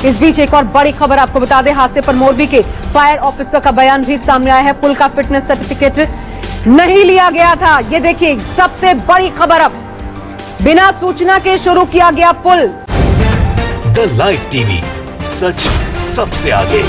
इस बीच एक और बड़ी खबर आपको बता दें, हादसे पर मोरबी के फायर ऑफिसर का बयान भी सामने आया है। पुल का फिटनेस सर्टिफिकेट नहीं लिया गया था। ये देखिए सबसे बड़ी खबर, अब बिना सूचना के शुरू किया गया पुल। द लाइव टीवी, सच सबसे आगे।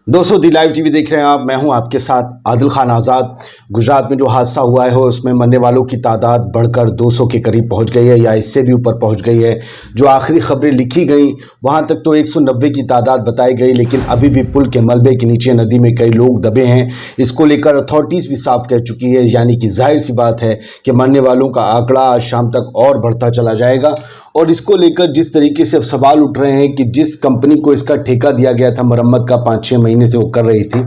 दोस्तों, दी लाइव टीवी देख रहे हैं आप। मैं हूं आपके साथ आदिल खान आज़ाद। गुजरात में जो हादसा हुआ है उसमें मरने वालों की तादाद बढ़कर 200 के करीब पहुंच गई है या इससे भी ऊपर पहुंच गई है। जो आखिरी खबरें लिखी गई वहां तक तो 190 की तादाद बताई गई, लेकिन अभी भी पुल के मलबे के नीचे नदी में कई लोग दबे हैं। इसको लेकर अथॉरिटीज़ भी साफ कह चुकी है, यानी कि जाहिर सी बात है कि मरने वालों का आंकड़ा आज शाम तक और बढ़ता चला जाएगा। और इसको लेकर जिस तरीके से अब सवाल उठ रहे हैं कि जिस कंपनी को इसका ठेका दिया गया था मरम्मत का 5-6 महीने से वो कर रही थी,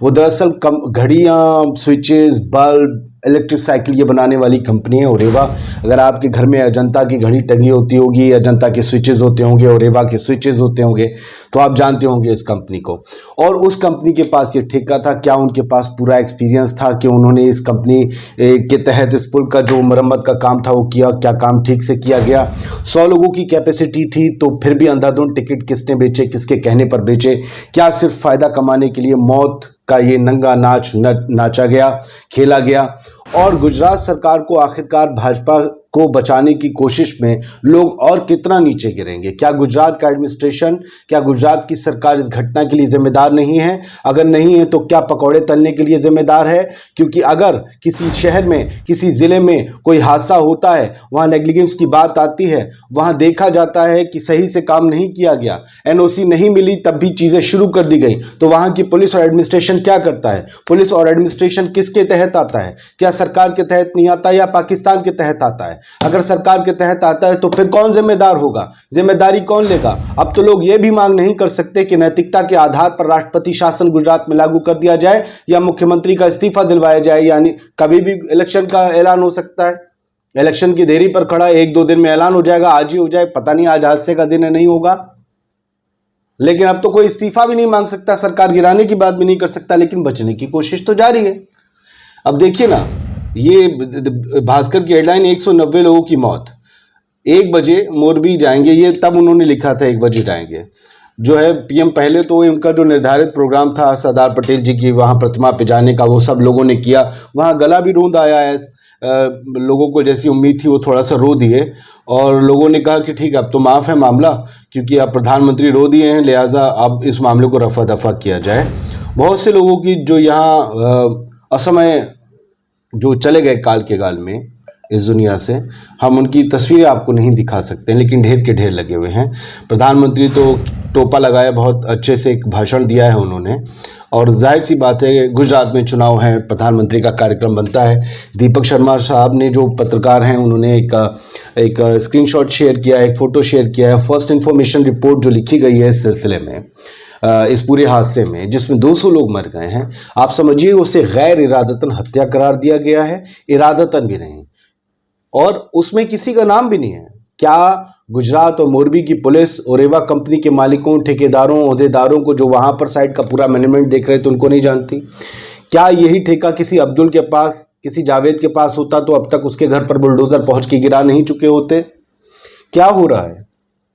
वो दरअसल घड़ियाँ, स्विचेस, बल्ब, इलेक्ट्रिक साइकिल ये बनाने वाली कंपनी है ओरेवा। अगर आपके घर में अजंता की घड़ी टंगी होती होगी, अजंता के स्विचेस होते होंगे, ओरेवा के स्विचेस होते होंगे, तो आप जानते होंगे इस कंपनी को। और उस कंपनी के पास ये ठेका था। क्या उनके पास पूरा एक्सपीरियंस था कि उन्होंने इस कंपनी के तहत इस पुल का जो मरम्मत का काम था वो किया? क्या काम ठीक से किया गया? 100 लोगों की कैपेसिटी थी, तो फिर भी अंधाधुंध टिकट किसने बेचे, किसके कहने पर बेचे? क्या सिर्फ फ़ायदा कमाने के लिए मौत का ये नंगा नाच नाचा गया, खेला गया? और गुजरात सरकार को आखिरकार भाजपा को बचाने की कोशिश में लोग और कितना नीचे गिरेंगे? क्या गुजरात का एडमिनिस्ट्रेशन, क्या गुजरात की सरकार इस घटना के लिए जिम्मेदार नहीं है? अगर नहीं है तो क्या पकौड़े तलने के लिए जिम्मेदार है? क्योंकि अगर किसी शहर में, किसी ज़िले में कोई हादसा होता है, वहाँ नेग्लिजेंस की बात आती है, वहाँ देखा जाता है कि सही से काम नहीं किया गया, एनओसी नहीं मिली, तब भी चीज़ें शुरू कर दी गई, तो वहाँ की पुलिस और एडमिनिस्ट्रेशन क्या करता है? पुलिस और एडमिनिस्ट्रेशन किसके तहत आता है? क्या सरकार के तहत नहीं आता या पाकिस्तान के तहत आता है? अगर सरकार के तहत आता है तो फिर कौन जिम्मेदार होगा? जिम्मेदारी कौन लेगा? अब तो लोग ये भी मांग नहीं कर सकते कि नैतिकता के आधार पर राष्ट्रपति शासन गुजरात में लागू कर दिया जाए या मुख्यमंत्री का इस्तीफा दिलवाया जाए, यानी कभी भी इलेक्शन का ऐलान हो सकता है। इलेक्शन की देरी पर खड़ा है, 1-2 दिन में ऐलान हो जाएगा, आज ही हो जाए, पता नहीं आज हादसे का दिन है, नहीं होगा। लेकिन अब तो कोई इस्तीफा भी नहीं मांग सकता, सरकार गिराने की बात भी नहीं कर सकता, लेकिन बचने की कोशिश तो जारी है। अब देखिए ना, ये भास्कर की हेडलाइन 190 लोगों की मौत, 1 बजे मोरबी जाएंगे, ये तब उन्होंने लिखा था 1 बजे जाएंगे। जो है पीएम, पहले तो उनका जो निर्धारित प्रोग्राम था सरदार पटेल जी की वहाँ प्रतिमा पे जाने का, वो सब लोगों ने किया। वहाँ गला भी रूंध आया है, लोगों को जैसी उम्मीद थी वो थोड़ा सा रो दिए, और लोगों ने कहा कि ठीक है अब तो माफ़ है मामला, क्योंकि अब प्रधानमंत्री रो दिए हैं, लिहाजा अब इस मामले को रफा दफा किया जाए। बहुत से लोगों की जो यहाँ असमय जो चले गए काल के गाल में इस दुनिया से, हम उनकी तस्वीरें आपको नहीं दिखा सकते, लेकिन ढेर के ढेर लगे हुए हैं। प्रधानमंत्री तो टोपा लगाया, बहुत अच्छे से एक भाषण दिया है उन्होंने, और जाहिर सी बात है गुजरात में चुनाव है, प्रधानमंत्री का कार्यक्रम बनता है। दीपक शर्मा साहब ने, जो पत्रकार हैं, उन्होंने एक स्क्रीनशॉट शेयर किया है, एक फ़ोटो शेयर किया है। फर्स्ट इन्फॉर्मेशन रिपोर्ट जो लिखी गई है इस सिलसिले में, इस पूरे हादसे में जिसमें 200 लोग मर गए हैं, आप समझिए उसे गैर इरादतन हत्या करार दिया गया है, इरादतन भी नहीं, और उसमें किसी का नाम भी नहीं है। क्या गुजरात और मोरबी की पुलिस ओरेवा कंपनी के मालिकों, ठेकेदारों, ओहदेदारों को जो वहाँ पर साइड का पूरा मैनेजमेंट देख रहे थे उनको नहीं जानती? क्या यही ठेका किसी अब्दुल के पास, किसी जावेद के पास होता तो अब तक उसके घर पर बुलडोजर पहुँच के गिरा नहीं चुके होते? क्या हो रहा है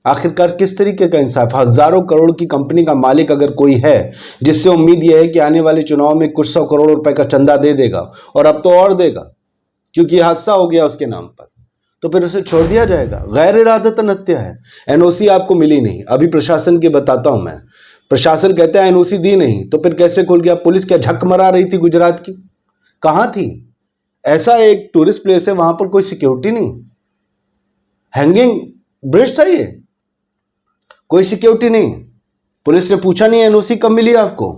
आखिरकार? किस तरीके का इंसाफ? हजारों करोड़ की कंपनी का मालिक अगर कोई है जिससे उम्मीद यह है कि आने वाले चुनाव में कुछ 100 करोड़ रुपए का चंदा दे देगा, और अब तो और देगा क्योंकि हादसा हो गया उसके नाम पर, तो फिर उसे छोड़ दिया जाएगा? गैर इरादतन हत्या है। एनओसी आपको मिली नहीं, अभी प्रशासन के बताता हूं मैं, प्रशासन कहता है एनओसी दी नहीं, तो फिर कैसे खुल गया? पुलिस क्या झक मरा रही थी गुजरात की? कहां थी? ऐसा एक टूरिस्ट प्लेस है, वहां पर कोई सिक्योरिटी नहीं, हैंगिंग ब्रिज था, ये कोई सिक्योरिटी नहीं। पुलिस ने पूछा नहीं एनओसी कब मिली आपको?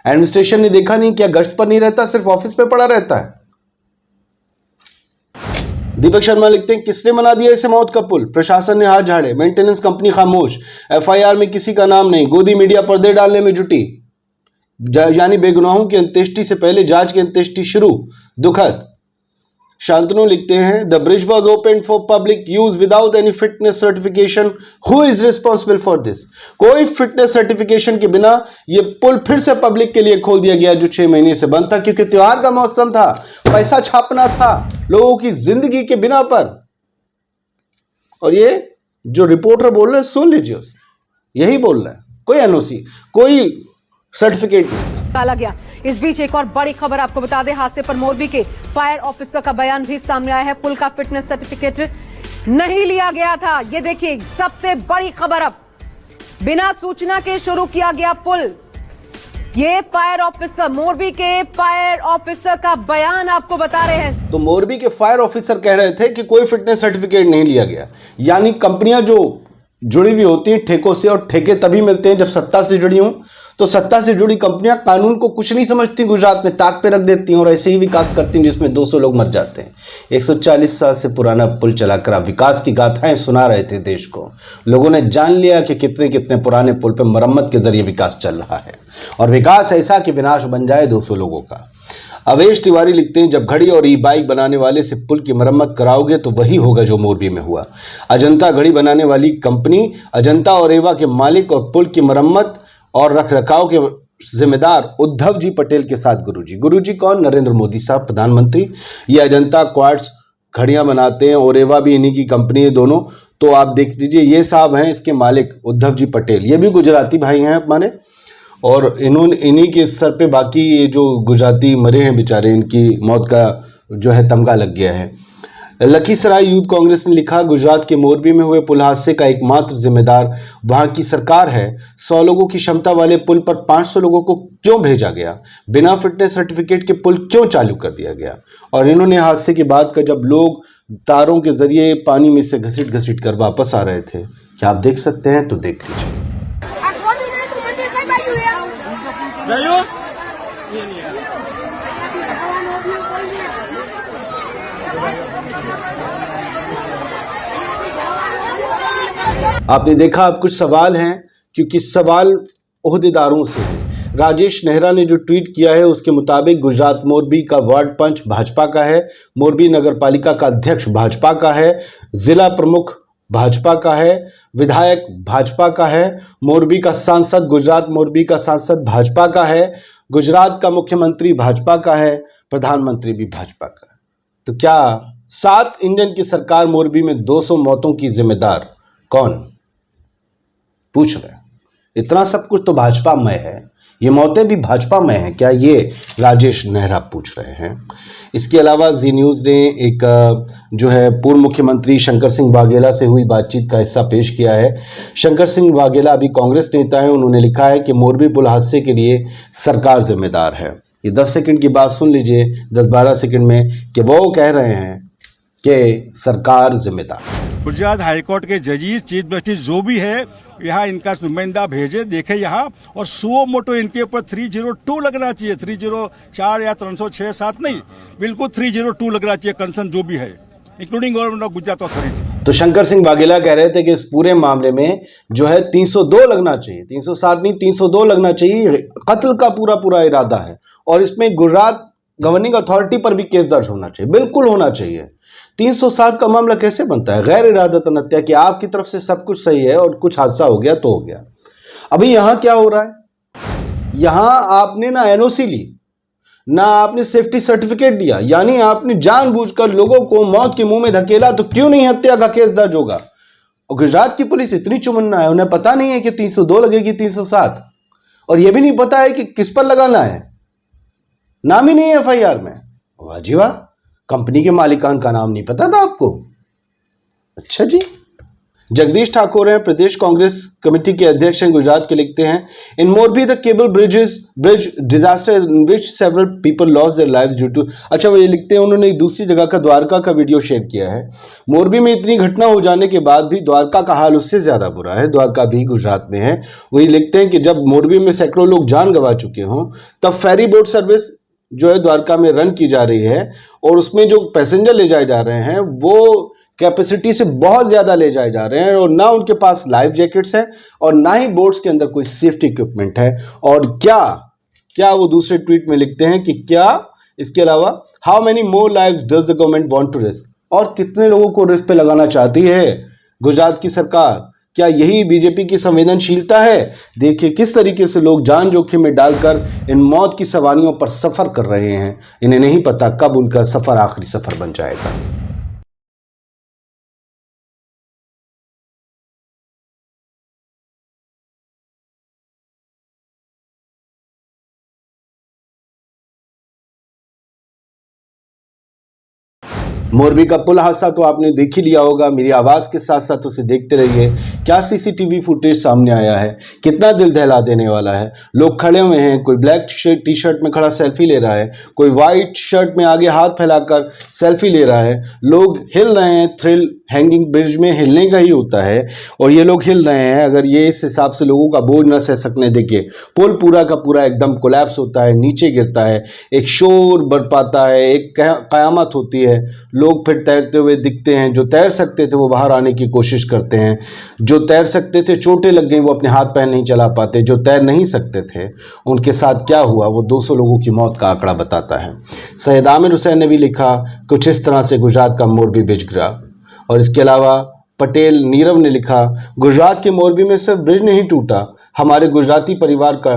एडमिनिस्ट्रेशन ने देखा नहीं? क्या गश्त पर नहीं रहता, सिर्फ ऑफिस पे पड़ा रहता है? दीपक शर्मा लिखते हैं, किसने बना दिया इसे मौत का पुल? प्रशासन ने हाथ झाड़े, मेंटेनेंस कंपनी खामोश, एफआईआर में किसी का नाम नहीं, गोदी मीडिया पर्दे डालने में जुटी, यानी बेगुनाहों की अंत्येष्टि से पहले जांच की अंत्येष्टि शुरू, दुखद। शांतनु लिखते हैं, the bridge was open for public use without any fitness certification, who is responsible for this? कोई फिटनेस सर्टिफिकेशन के बिना ये पुल फिर से पब्लिक के लिए खोल दिया गया, जो 6 महीने से बंद था, क्योंकि त्योहार का मौसम था, पैसा छापना था लोगों की जिंदगी के बिना पर। और ये जो रिपोर्टर बोल रहे हैं सुन लीजिए उसे, यही बोल रहा है, कोई एनओसी, कोई सर्टिफिकेट नहीं। डाला गया। इस बीच एक और बड़ी खबर आपको बता दें, हादसे पर मोरबी के फायर ऑफिसर का बयान भी सामने आया है। पुल का फिटनेस सर्टिफिकेट नहीं लिया गया था। ये देखिए सबसे बड़ी खबर, अब बिना सूचना के शुरू किया गया पुल। ये फायर ऑफिसर, मोरबी के फायर ऑफिसर का बयान आपको बता रहे हैं। तो मोरबी के फायर ऑफिसर कह रहे थे कि कोई फिटनेस सर्टिफिकेट नहीं लिया गया। यानी कंपनियां जो जुड़ी हुई होती हैं ठेकों से, और ठेके तभी मिलते हैं जब सत्ता से जुड़ी हों। तो सत्ता से जुड़ी कंपनियां कानून को कुछ नहीं समझती, गुजरात में ताक पे रख देती हैं और ऐसे ही विकास करती हैं जिसमें 200 लोग मर जाते हैं। 140 साल से पुराना पुल चलाकर आप विकास की गाथाएं सुना रहे थे देश को। लोगों ने जान लिया कि कितने कितने पुराने पुल पर मरम्मत के जरिए विकास चल रहा है, और विकास ऐसा कि विनाश बन जाए 200 लोगों का। अवेश तिवारी लिखते हैं, जब घड़ी और ई बाइक बनाने वाले से पुल की मरम्मत कराओगे तो वही होगा जो मोरबी में हुआ। अजंता घड़ी बनाने वाली कंपनी, अजंता और रेवा के मालिक और पुल की मरम्मत और रखरखाव के जिम्मेदार उद्धव जी पटेल के साथ गुरुजी। गुरुजी कौन? नरेंद्र मोदी साहब, प्रधानमंत्री। ये अजंता क्वार्ट्स घड़ियां बनाते हैं और रेवा भी इन्हीं की कंपनी है दोनों। तो आप देख लीजिए, ये साहब हैं इसके मालिक उद्धव जी पटेल। ये भी गुजराती भाई हैं हमारे, और इन्हीं के सर पे बाकी ये जो गुजराती मरे हैं बेचारे, इनकी मौत का जो है तमगा लग गया है। लखीसराय यूथ कांग्रेस ने लिखा, गुजरात के मोरबी में हुए पुल हादसे का एकमात्र जिम्मेदार वहां की सरकार है। 100 लोगों की क्षमता वाले पुल पर 500 लोगों को क्यों भेजा गया? बिना फिटनेस सर्टिफिकेट के पुल क्यों चालू कर दिया गया? और इन्होंने हादसे के बाद का, जब लोग तारों के जरिए पानी में से घसीट घसीट कर वापस आ रहे थे, क्या आप देख सकते हैं? तो देख लीजिए। आपने देखा, अब कुछ सवाल हैं, क्योंकि सवाल ओहदेदारों से हैं। राजेश नेहरा ने जो ट्वीट किया है उसके मुताबिक गुजरात मोरबी का वार्ड पंच भाजपा का है, मोरबी नगर पालिका का अध्यक्ष भाजपा का है, जिला प्रमुख भाजपा का है, विधायक भाजपा का है, मोरबी का सांसद, गुजरात मोरबी का सांसद भाजपा का है, गुजरात का मुख्यमंत्री भाजपा का है, प्रधानमंत्री भी भाजपा का है। तो क्या 7 इंजन की सरकार मोरबी में 200 मौतों की जिम्मेदार कौन? पूछ रहे हैं। इतना सब कुछ तो भाजपा में है, ये मौतें भी भाजपा में हैं क्या? ये राजेश नेहरा पूछ रहे हैं। इसके अलावा जी न्यूज़ ने एक जो है पूर्व मुख्यमंत्री शंकर सिंह वाघेला से हुई बातचीत का हिस्सा पेश किया है। शंकर सिंह वाघेला अभी कांग्रेस नेता हैं। उन्होंने लिखा है कि मोरबी पुल हादसे के लिए सरकार जिम्मेदार है। ये 10 सेकंड की बात सुन लीजिए, 10-12 सेकंड में, कि वो कह रहे हैं कि सरकार जिम्मेदार है। गुजरात हाईकोर्ट के जजीज, चीफ जस्टिस जो भी है, यहाँ इनका नुमाइंदा भेजे, देखे यहाँ, और सुओ मोटो इनके ऊपर 302 लगना चाहिए। 304 या 306-7 नहीं, बिल्कुल 302 लगना चाहिए कंसर्न जो भी है, including government of Gujarat authority. तो शंकर सिंह वाघेला कह रहे थे कि इस पूरे मामले में जो है 302 लगना चाहिए, 307 नहीं 302 लगना चाहिए। कत्ल का पूरा इरादा है, और इसमें गुजरात गवर्निंग अथॉरिटी पर भी केस दर्ज होना चाहिए, बिल्कुल होना चाहिए। 307 का मामला कैसे बनता है? गैर इरादतन हत्या, कि आपकी तरफ से सब कुछ सही है और कुछ हादसा हो गया तो हो गया। अभी यहां क्या हो रहा है? यहां आपने ना एनओसी ली, ना आपने सेफ्टी सर्टिफिकेट दिया, यानी आपने जानबूझकर लोगों को मौत के मुंह में धकेला। तो क्यों नहीं हत्या का केस दर्ज होगा? और गुजरात की पुलिस इतनी चुमन्ना है, उन्हें पता नहीं है कि 302 लगेगी, 307, और यह भी नहीं पता है कि किस पर लगाना है। नाम ही नहीं है एफआईआर में। वाह जी वाह, कंपनी के मालिकान का नाम नहीं पता था आपको? अच्छा जी। जगदीश ठाकुर हैं, प्रदेश कांग्रेस कमेटी के अध्यक्ष हैं, गुजरात के, लिखते हैं, in Morbi the cable bridge disaster in which several people lost their lives due to. अच्छा, वो ये लिखते हैं, उन्होंने एक दूसरी जगह का द्वारका का वीडियो शेयर किया है। मोरबी में इतनी घटना हो जाने के बाद भी द्वारका का हाल उससे ज्यादा बुरा है। द्वारका भी गुजरात में है। वही लिखते हैं कि जब मोरबी में सैकड़ों लोग जान गंवा चुके हों, तब फेरी बोट सर्विस जो है द्वारका में रन की जा रही है, और उसमें जो पैसेंजर ले जाए जा रहे हैं वो कैपेसिटी से बहुत ज़्यादा ले जाए जा रहे हैं, और ना उनके पास लाइफ जैकेट्स हैं और ना ही बोट्स के अंदर कोई सेफ्टी इक्विपमेंट है। और क्या वो दूसरे ट्वीट में लिखते हैं कि क्या इसके अलावा, how many more lives does the government want to risk, और कितने लोगों को रिस्क पे लगाना चाहती है गुजरात की सरकार? क्या यही बीजेपी की संवेदनशीलता है? देखिए किस तरीके से लोग जान जोखिम में डालकर इन मौत की सवारियों पर सफर कर रहे हैं। इन्हें नहीं पता कब उनका सफर आखिरी सफर बन जाएगा। मोरबी का पुल हादसा तो आपने देख ही लिया होगा, मेरी आवाज़ के साथ साथ उसे देखते रहिए। क्या सीसीटीवी फुटेज सामने आया है, कितना दिल दहला देने वाला है। लोग खड़े हुए हैं, कोई ब्लैक टी शर्ट में खड़ा सेल्फी ले रहा है, कोई वाइट शर्ट में आगे हाथ फैलाकर सेल्फी ले रहा है। लोग हिल रहे हैं, थ्रिल हैंगिंग ब्रिज में हिलने का ही होता है और ये लोग हिल रहे हैं। अगर ये इस हिसाब से लोगों का बोझ न सह सकने, देखिए पुल पूरा का पूरा एकदम कोलैप्स होता है, नीचे गिरता है, एक शोर बरपाता है, एक कयामत होती है। लोग फिर तैरते हुए दिखते हैं। जो तैर सकते थे वो बाहर आने की कोशिश करते हैं, जो तैर सकते थे चोटें लग गई, वो अपने हाथ पैर नहीं चला पाते। जो तैर नहीं सकते थे उनके साथ क्या हुआ वो 200 लोगों की मौत का आंकड़ा बताता है। सैयद आमिर हुसैन ने भी लिखा, कुछ इस तरह से गुजरात का मोरबी ब्रिज गिरा। और इसके अलावा पटेल नीरव ने लिखा, गुजरात के मोरबी में सिर्फ ब्रिज नहीं टूटा, हमारे गुजराती परिवार का,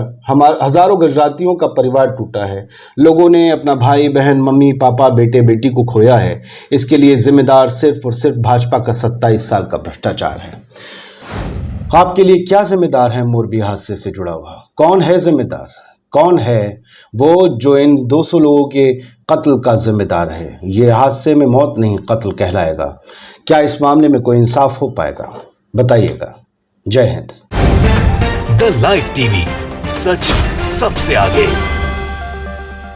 हजारों गुजरातियों का परिवार टूटा है। लोगों ने अपना भाई बहन, मम्मी पापा, बेटे बेटी को खोया है। इसके लिए जिम्मेदार सिर्फ और सिर्फ भाजपा का 27 साल का भ्रष्टाचार है। आपके लिए क्या जिम्मेदार है मोरबी हादसे से जुड़ा हुआ? कौन है जिम्मेदार? कौन है वो जो इन 200 लोगों के कत्ल का जिम्मेदार है? ये हादसे में मौत नहीं, कत्ल कहलाएगा। क्या इस मामले में कोई इंसाफ हो पाएगा? बताइएगा। जय हिंद। द लाइव टीवी, सच सबसे आगे।